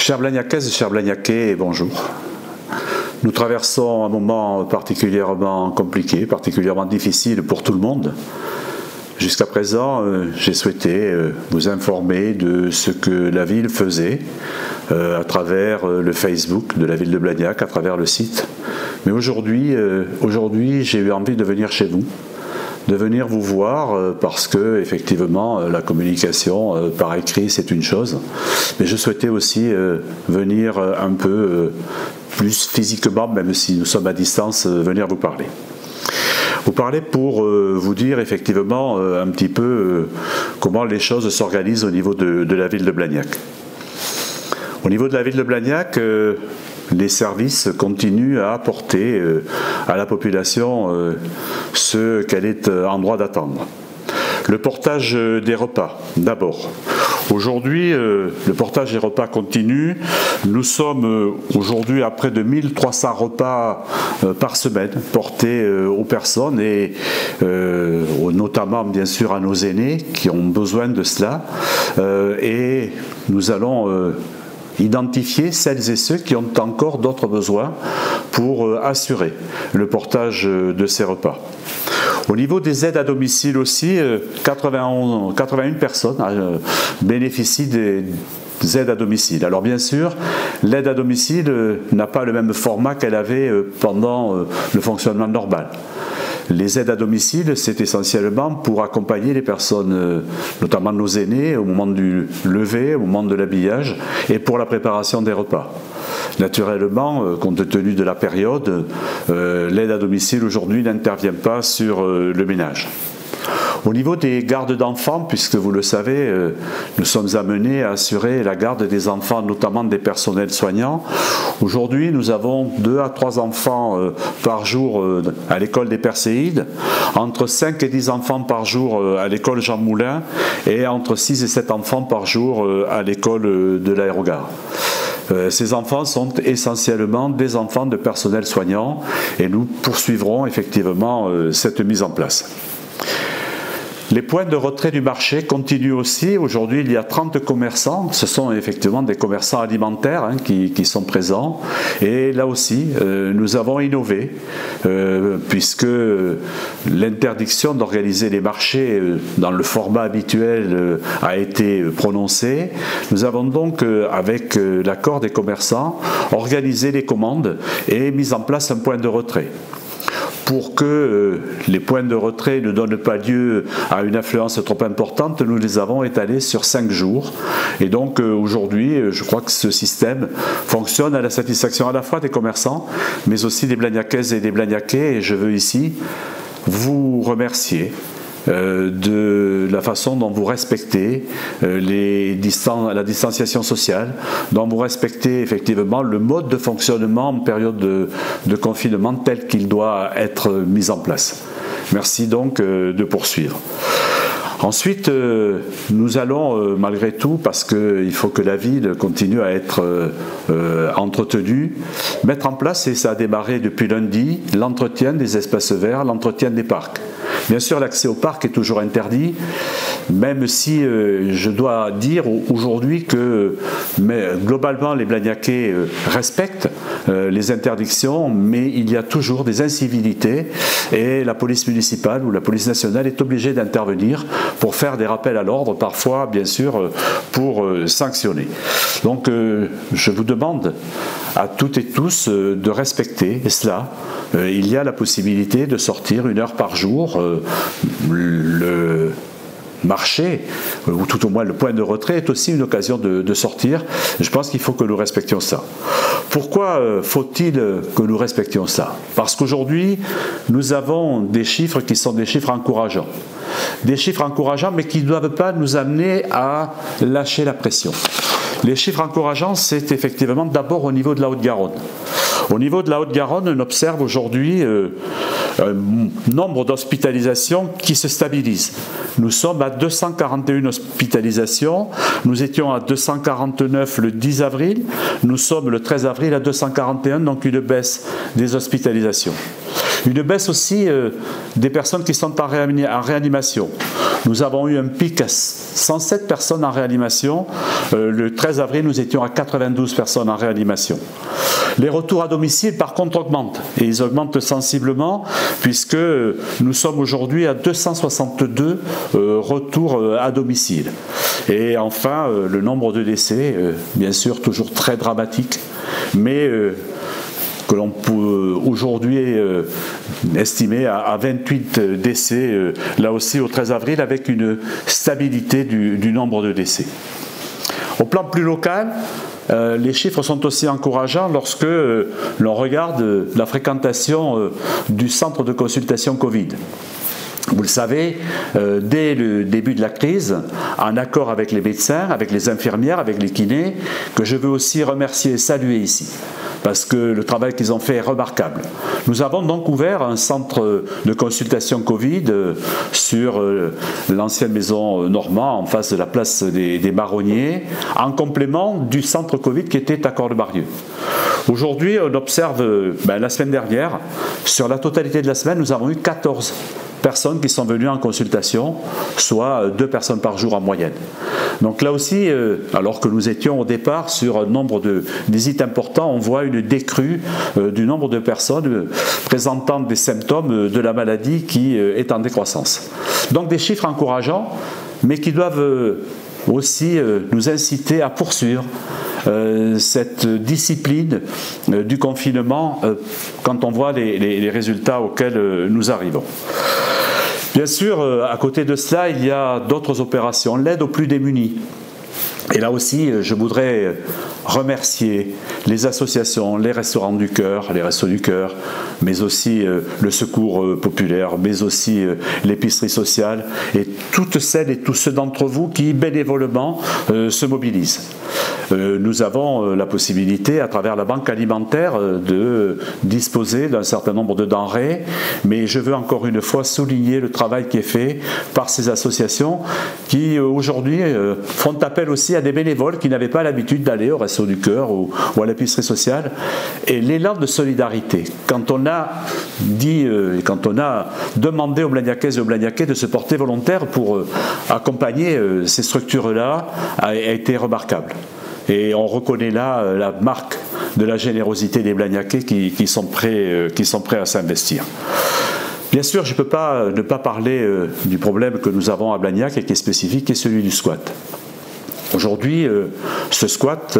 Chers Blagnacaises et chers Blagnacais, bonjour. Nous traversons un moment particulièrement compliqué, particulièrement difficile pour tout le monde. Jusqu'à présent, j'ai souhaité vous informer de ce que la ville faisait à travers le Facebook de la ville de Blagnac, à travers le site. Mais aujourd'hui, j'ai eu envie de venir chez vous, de venir vous voir parce que effectivement la communication par écrit c'est une chose, mais je souhaitais aussi venir un peu plus physiquement, même si nous sommes à distance, venir vous parler. Vous parlez pour vous dire effectivement un petit peu comment les choses s'organisent au niveau de la ville de Blagnac. Au niveau de la ville de Blagnac, les services continuent à apporter à la population ce qu'elle est en droit d'attendre. Le portage des repas, d'abord. Aujourd'hui, le portage des repas continue. Nous sommes aujourd'hui à près de 1300 repas par semaine portés aux personnes et notamment bien sûr à nos aînés qui ont besoin de cela. Et nous allons identifier celles et ceux qui ont encore d'autres besoins pour assurer le portage de ces repas. Au niveau des aides à domicile aussi, 81 personnes bénéficient des aides à domicile. Alors bien sûr, l'aide à domicile n'a pas le même format qu'elle avait pendant le fonctionnement normal. Les aides à domicile, c'est essentiellement pour accompagner les personnes, notamment nos aînés, au moment du lever, au moment de l'habillage et pour la préparation des repas. Naturellement, compte tenu de la période, l'aide à domicile aujourd'hui n'intervient pas sur le ménage. Au niveau des gardes d'enfants, puisque vous le savez, nous sommes amenés à assurer la garde des enfants, notamment des personnels soignants. Aujourd'hui, nous avons 2 à 3 enfants par jour à l'école des Perséides, entre 5 et 10 enfants par jour à l'école Jean Moulin et entre 6 et 7 enfants par jour à l'école de l'Aérogare. Ces enfants sont essentiellement des enfants de personnel soignant et nous poursuivrons effectivement cette mise en place. Les points de retrait du marché continuent aussi. Aujourd'hui, il y a 30 commerçants. Ce sont effectivement des commerçants alimentaires qui sont présents. Et là aussi, nous avons innové, puisque l'interdiction d'organiser les marchés dans le format habituel a été prononcée. Nous avons donc, avec l'accord des commerçants, organisé les commandes et mis en place un point de retrait. Pour que les points de retrait ne donnent pas lieu à une affluence trop importante, nous les avons étalés sur 5 jours. Et donc aujourd'hui, je crois que ce système fonctionne à la satisfaction à la fois des commerçants, mais aussi des Blagnacaises et des Blagnacais. Et je veux ici vous remercier de la façon dont vous respectez la distanciation sociale, dont vous respectez effectivement le mode de fonctionnement en période de confinement tel qu'il doit être mis en place. Merci donc de poursuivre. Ensuite, nous allons, malgré tout, parce qu'il faut que la ville continue à être entretenue, mettre en place, et ça a démarré depuis lundi, l'entretien des espaces verts, l'entretien des parcs. Bien sûr, l'accès au parc est toujours interdit, même si je dois dire aujourd'hui que globalement les Blagnacais respectent les interdictions, mais il y a toujours des incivilités et la police municipale ou la police nationale est obligée d'intervenir pour faire des rappels à l'ordre, parfois bien sûr pour sanctionner. Donc je vous demande à toutes et tous de respecter cela. Il y a la possibilité de sortir 1 heure par jour. Le marché, ou tout au moins le point de retrait, est aussi une occasion de sortir. Je pense qu'il faut que nous respections ça. Pourquoi faut-il que nous respections ça? Parce qu'aujourd'hui, nous avons des chiffres qui sont des chiffres encourageants. Des chiffres encourageants, mais qui ne doivent pas nous amener à lâcher la pression. Les chiffres encourageants, c'est effectivement d'abord au niveau de la Haute-Garonne. Au niveau de la Haute-Garonne, on observe aujourd'hui un nombre d'hospitalisations qui se stabilise. Nous sommes à 241 hospitalisations, nous étions à 249 le 10 avril, nous sommes le 13 avril à 241, donc une baisse des hospitalisations. Une baisse aussi des personnes qui sont en réanimation. Nous avons eu un pic à 107 personnes en réanimation. Le 13 avril, nous étions à 92 personnes en réanimation. Les retours à domicile, par contre, augmentent. Et ils augmentent sensiblement puisque nous sommes aujourd'hui à 262 retours à domicile. Et enfin, le nombre de décès, bien sûr, toujours très dramatique, mais que l'on peut aujourd'hui estimer à 28 décès, là aussi au 13 avril, avec une stabilité du nombre de décès. Au plan plus local, les chiffres sont aussi encourageants lorsque l'on regarde la fréquentation du centre de consultation Covid. Vous le savez, dès le début de la crise, en accord avec les médecins, avec les infirmières, avec les kinés, que je veux aussi remercier et saluer ici, parce que le travail qu'ils ont fait est remarquable. Nous avons donc ouvert un centre de consultation Covid sur l'ancienne maison Normand, en face de la place des Marronniers, en complément du centre Covid qui était à Corle-Barieux. Aujourd'hui, on observe, la semaine dernière, sur la totalité de la semaine, nous avons eu 14 personnes qui sont venues en consultation, soit 2 personnes par jour en moyenne. Donc là aussi, alors que nous étions au départ sur un nombre de visites important, on voit une décrue du nombre de personnes présentant des symptômes de la maladie qui est en décroissance. Donc des chiffres encourageants, mais qui doivent aussi nous inciter à poursuivre cette discipline du confinement quand on voit les résultats auxquels nous arrivons. Bien sûr, à côté de cela, il y a d'autres opérations, l'aide aux plus démunis. Et là aussi, je voudrais remercier les associations, les restaurants du cœur, les restos du cœur, mais aussi le secours populaire, mais aussi l'épicerie sociale et toutes celles et tous ceux d'entre vous qui bénévolement se mobilisent. Nous avons la possibilité, à travers la banque alimentaire, de disposer d'un certain nombre de denrées, mais je veux encore une fois souligner le travail qui est fait par ces associations qui aujourd'hui font appel aussi à des bénévoles qui n'avaient pas l'habitude d'aller au Resto du Cœur ou à l'épicerie sociale. Et l'élan de solidarité, quand on a dit, quand on a demandé aux Blagnacaises et aux Blagnacais de se porter volontaires pour accompagner ces structures-là, a été remarquable. Et on reconnaît là la marque de la générosité des Blagnacais qui sont prêts à s'investir. Bien sûr, je ne peux pas ne pas parler du problème que nous avons à Blagnac et qui est spécifique, qui est celui du squat. Aujourd'hui, ce squat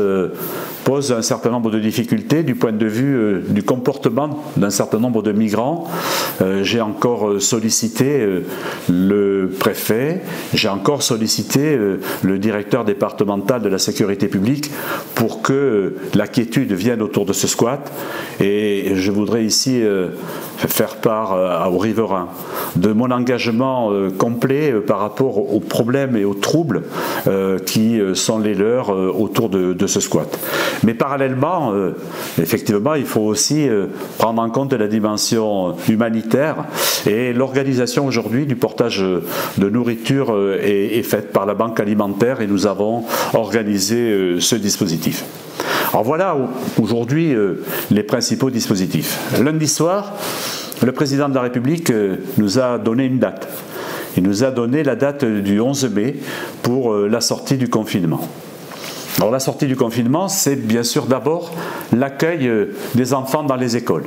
pose un certain nombre de difficultés du point de vue du comportement d'un certain nombre de migrants. J'ai encore sollicité le préfet, j'ai encore sollicité le directeur départemental de la sécurité publique pour que la quiétude vienne autour de ce squat. Et je voudrais ici faire part aux riverains de mon engagement complet par rapport aux problèmes et aux troubles qui sont les leurs autour de ce squat. Mais parallèlement, effectivement, il faut aussi prendre en compte la dimension humanitaire et l'organisation aujourd'hui du portage de nourriture est faite par la banque alimentaire et nous avons organisé ce dispositif. Alors voilà aujourd'hui les principaux dispositifs. Lundi soir, le président de la République nous a donné une date. Il nous a donné la date du 11 mai pour la sortie du confinement. Alors la sortie du confinement, c'est bien sûr d'abord l'accueil des enfants dans les écoles.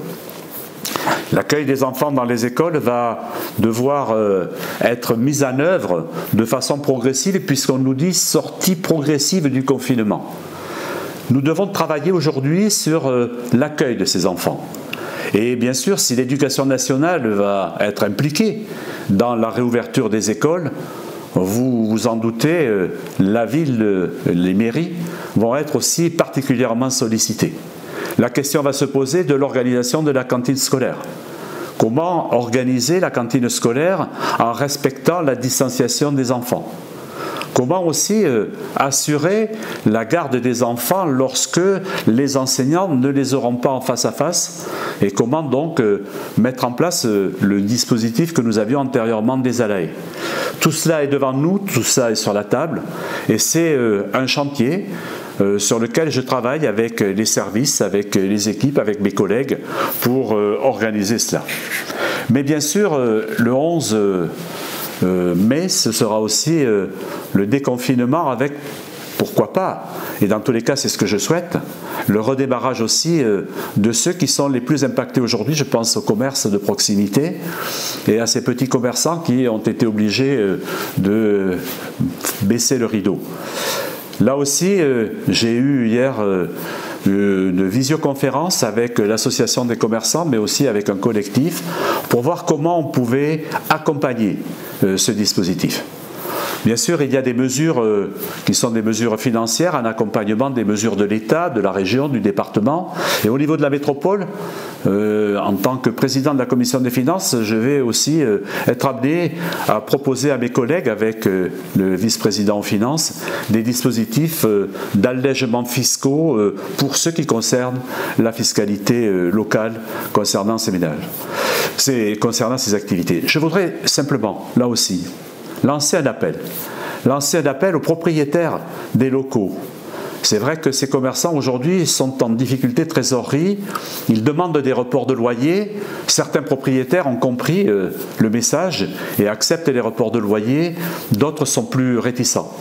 L'accueil des enfants dans les écoles va devoir être mis en œuvre de façon progressive puisqu'on nous dit sortie progressive du confinement. Nous devons travailler aujourd'hui sur l'accueil de ces enfants. Et bien sûr, si l'éducation nationale va être impliquée dans la réouverture des écoles, vous vous en doutez, la ville, les mairies vont être aussi particulièrement sollicitées. La question va se poser de l'organisation de la cantine scolaire. Comment organiser la cantine scolaire en respectant la distanciation des enfants ? Comment aussi assurer la garde des enfants lorsque les enseignants ne les auront pas en face à face? Et comment donc mettre en place le dispositif que nous avions antérieurement des ALAE? Tout cela est devant nous, tout cela est sur la table et c'est un chantier sur lequel je travaille avec les services, avec les équipes, avec mes collègues pour organiser cela. Mais bien sûr, le 11 mai, ce sera aussi le déconfinement avec, pourquoi pas, et dans tous les cas c'est ce que je souhaite, le redémarrage aussi de ceux qui sont les plus impactés aujourd'hui. Je pense au commerce de proximité et à ces petits commerçants qui ont été obligés de baisser le rideau. Là aussi, j'ai eu hier une visioconférence avec l'association des commerçants, mais aussi avec un collectif, pour voir comment on pouvait accompagner ce dispositif. Bien sûr, il y a des mesures qui sont des mesures financières, un accompagnement des mesures de l'État, de la région, du département. Et au niveau de la métropole, en tant que président de la commission des finances, je vais aussi être amené à proposer à mes collègues, avec le vice-président aux finances, des dispositifs d'allègement fiscaux pour ce qui concerne la fiscalité locale concernant ces ménages, concernant ces activités. Je voudrais simplement, là aussi, lancer un appel aux propriétaires des locaux. C'est vrai que ces commerçants aujourd'hui sont en difficulté de trésorerie, ils demandent des reports de loyer. Certains propriétaires ont compris le message et acceptent les reports de loyer, d'autres sont plus réticents.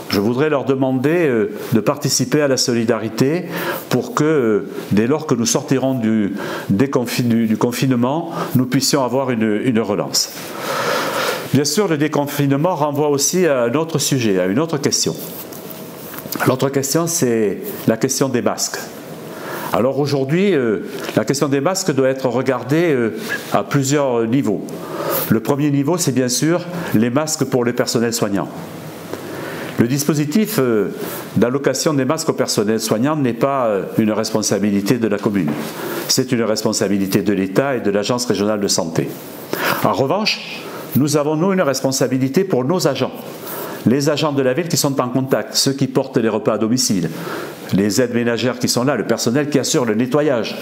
Je voudrais leur demander de participer à la solidarité pour que, dès lors que nous sortirons du confinement, nous puissions avoir une relance. Bien sûr, le déconfinement renvoie aussi à un autre sujet, à une autre question. L'autre question, c'est la question des masques. Alors aujourd'hui, la question des masques doit être regardée à plusieurs niveaux. Le premier niveau, c'est bien sûr les masques pour le personnel soignant. Le dispositif d'allocation des masques au personnel soignant n'est pas une responsabilité de la commune. C'est une responsabilité de l'État et de l'Agence régionale de santé. En revanche, nous avons, nous, une responsabilité pour nos agents. Les agents de la ville qui sont en contact, ceux qui portent les repas à domicile, les aides ménagères qui sont là, le personnel qui assure le nettoyage,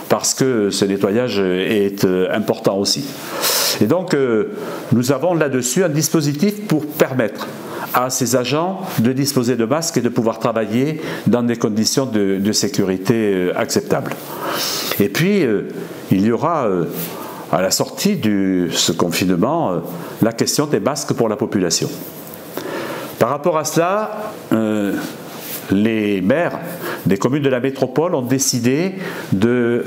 parce que ce nettoyage est important aussi. Et donc, nous avons là-dessus un dispositif pour permettre à ces agents de disposer de masques et de pouvoir travailler dans des conditions de sécurité acceptables. Et puis, il y aura, à la sortie de ce confinement, la question des masques pour la population. Par rapport à cela, les maires des communes de la métropole ont décidé de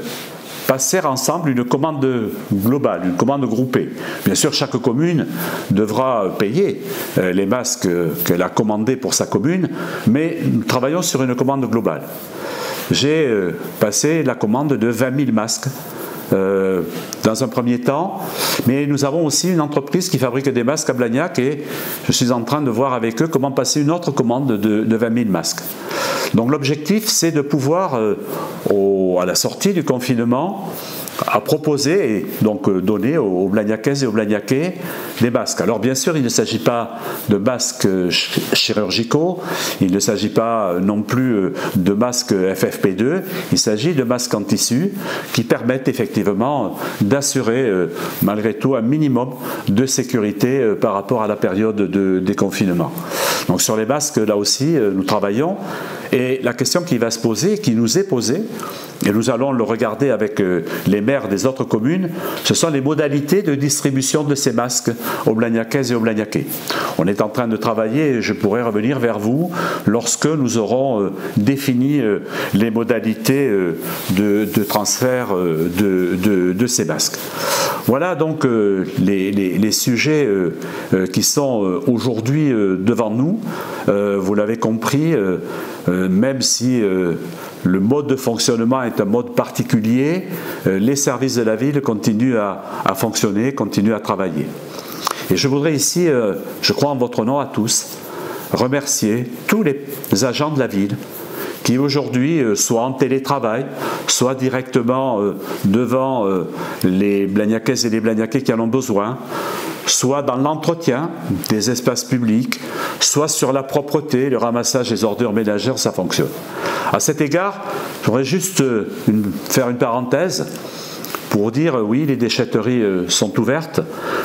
passer ensemble une commande globale, une commande groupée. Bien sûr, chaque commune devra payer les masques qu'elle a commandés pour sa commune, mais nous travaillons sur une commande globale. J'ai passé la commande de 20 000 masques dans un premier temps, mais nous avons aussi une entreprise qui fabrique des masques à Blagnac et je suis en train de voir avec eux comment passer une autre commande de 20 000 masques. Donc l'objectif, c'est de pouvoir, à la sortie du confinement, à proposer et donc donner aux Blagnacaises et aux Blagnacais des masques. Alors bien sûr, il ne s'agit pas de masques chirurgicaux, il ne s'agit pas non plus de masques FFP2, il s'agit de masques en tissu qui permettent effectivement d'assurer malgré tout un minimum de sécurité par rapport à la période de déconfinement. Donc sur les masques, là aussi, nous travaillons et la question qui va se poser, qui nous est posée, et nous allons le regarder avec les maires des autres communes, ce sont les modalités de distribution de ces masques aux Blagnacaises et aux Blagnacais. On est en train de travailler et je pourrai revenir vers vous lorsque nous aurons défini les modalités de transfert de ces masques. Voilà donc les sujets qui sont aujourd'hui devant nous. Vous l'avez compris, même si le mode de fonctionnement est un mode particulier, les services de la ville continuent à fonctionner, continuent à travailler. Et je voudrais ici, je crois en votre nom à tous, remercier tous les agents de la ville qui aujourd'hui, soit en télétravail, soit directement devant les Blagnacaises et les Blagnacais qui en ont besoin, soit dans l'entretien des espaces publics, soit sur la propreté, le ramassage des ordures ménagères, ça fonctionne. À cet égard, je voudrais juste faire une parenthèse pour dire oui, les déchetteries sont ouvertes,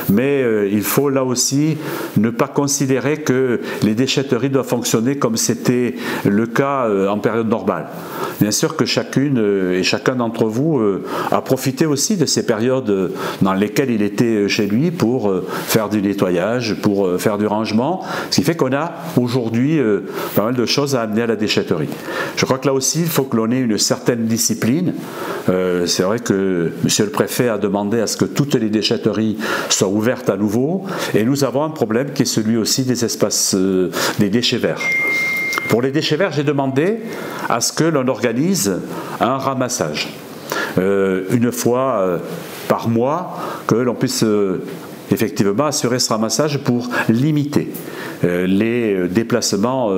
mais il faut là aussi ne pas considérer que les déchetteries doivent fonctionner comme c'était le cas en période normale. Bien sûr que chacune et chacun d'entre vous a profité aussi de ces périodes dans lesquelles il était chez lui pour faire du nettoyage, pour faire du rangement, ce qui fait qu'on a aujourd'hui pas mal de choses à amener à la déchetterie. Je crois que là aussi, il faut que l'on ait une certaine discipline. C'est vrai que Monsieur le Préfet a demandé à ce que toutes les déchetteries soient ouvertes à nouveau, et nous avons un problème qui est celui aussi des espaces des déchets verts. Pour les déchets verts, j'ai demandé à ce que l'on organise un ramassage. Une fois par mois, que l'on puisse effectivement assurer ce ramassage pour limiter les déplacements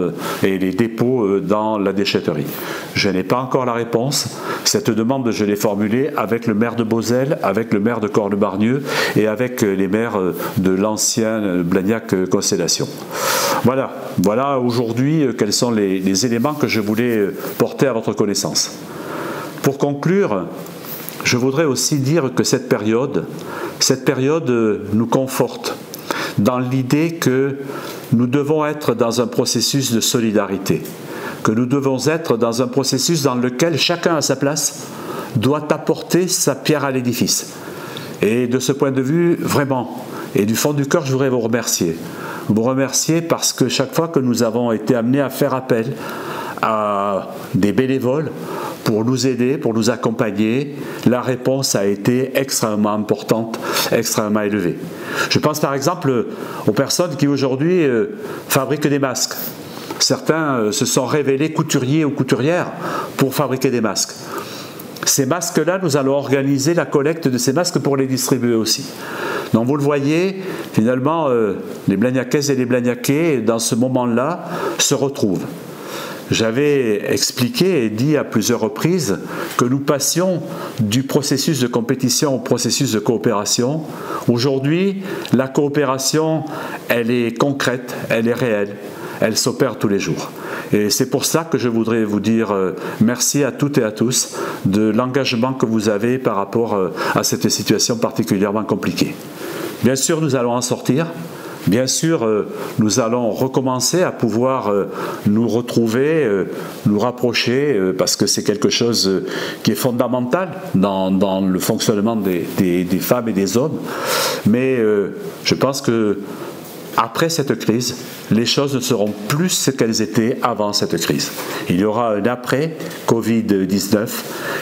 et les dépôts dans la déchetterie. Je n'ai pas encore la réponse. Cette demande, je l'ai formulée avec le maire de Beauzelle, avec le maire de Corle-Bargneux et avec les maires de l'ancien Blagnac-Constellation. Voilà aujourd'hui quels sont les éléments que je voulais porter à votre connaissance. Pour conclure, je voudrais aussi dire que cette période nous conforte dans l'idée que nous devons être dans un processus de solidarité, que nous devons être dans un processus dans lequel chacun à sa place doit apporter sa pierre à l'édifice. Et de ce point de vue, vraiment, et du fond du cœur, je voudrais vous remercier. Vous remercier parce que chaque fois que nous avons été amenés à faire appel à des bénévoles pour nous aider, pour nous accompagner, la réponse a été extrêmement importante, extrêmement élevée. Je pense par exemple aux personnes qui aujourd'hui fabriquent des masques. Certains se sont révélés couturiers ou couturières pour fabriquer des masques. Ces masques-là, nous allons organiser la collecte de ces masques pour les distribuer aussi. Donc vous le voyez, finalement, les Blagnacaises et les Blagnaquais, dans ce moment-là, se retrouvent. J'avais expliqué et dit à plusieurs reprises que nous passions du processus de compétition au processus de coopération. Aujourd'hui, la coopération, elle est concrète, elle est réelle, elle s'opère tous les jours. Et c'est pour ça que je voudrais vous dire merci à toutes et à tous de l'engagement que vous avez par rapport à cette situation particulièrement compliquée. Bien sûr, nous allons en sortir. Bien sûr, nous allons recommencer à pouvoir nous retrouver, nous rapprocher, parce que c'est quelque chose qui est fondamental dans le fonctionnement des femmes et des hommes. Mais je pense que après cette crise, les choses ne seront plus ce qu'elles étaient avant cette crise. Il y aura un après Covid-19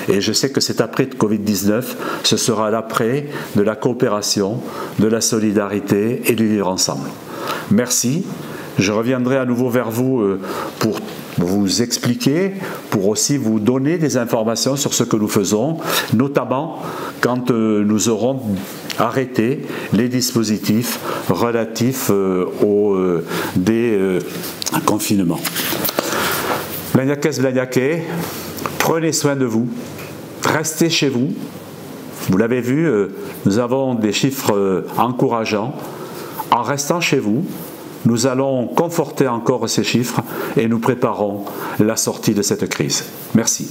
et je sais que cet après Covid-19, ce sera l'après de la coopération, de la solidarité et du vivre ensemble. Merci. Je reviendrai à nouveau vers vous pour vous expliquer, pour aussi vous donner des informations sur ce que nous faisons, notamment quand nous aurons arrêté les dispositifs relatifs au confinement. Blagnacaises, Blagnaquais, prenez soin de vous, restez chez vous. Vous l'avez vu, nous avons des chiffres encourageants. En restant chez vous, nous allons conforter encore ces chiffres et nous préparons la sortie de cette crise. Merci.